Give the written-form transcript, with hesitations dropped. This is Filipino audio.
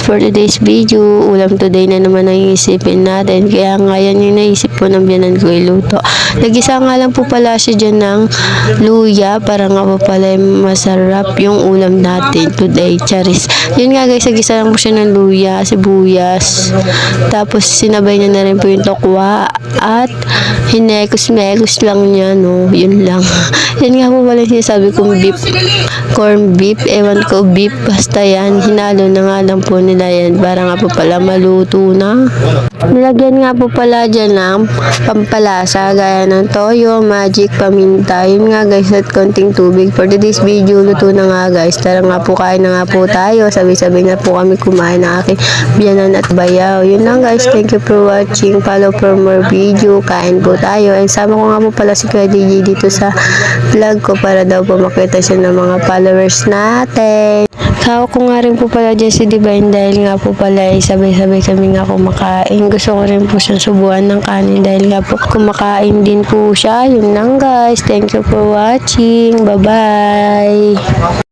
for today's video. Ulam today na naman ang iisipin natin. Kaya ngayon yung naisip ko ng biyanan ko iluto. Nagisa nga lang po pala siya dyan ng luya para nga po pala masarap yung ulam natin today. Charis. Yun nga guys, nagisa lang po siya ng luya, sibuyas. Tapos sinabay niya na rin po yung tokwa at hinekos-mekos lang niya, no. Yun lang. Yan nga po pala sinasabi kong beef, corn beef, ewan ko beef, basta yan, hinalo na nga lang po nila yan para nga po pala maluto na. Nilagyan nga po pala dyan ng pampalasa gaya ng toyo, magic, paminta. Yun nga guys, at konting tubig. For today's video, luto na nga guys. Tara nga po, kain na nga po tayo. Sabay-sabay na po kami kumain ng aking biyanan at bayaw. Yun lang guys, thank you for watching. Follow for more video. Kain po tayo. And sama ko nga po pala si Kuya DJ dito sa vlog ko para daw po makita siya ng mga followers natin. Hawak ko nga rin po pala dyan si Divine dahil nga po pala sabay-sabay kami nga kumakain. Gusto ko rin po siyang subuan ng kanin dahil nga po kumakain din po siya. Yun lang guys. Thank you for watching. Bye-bye.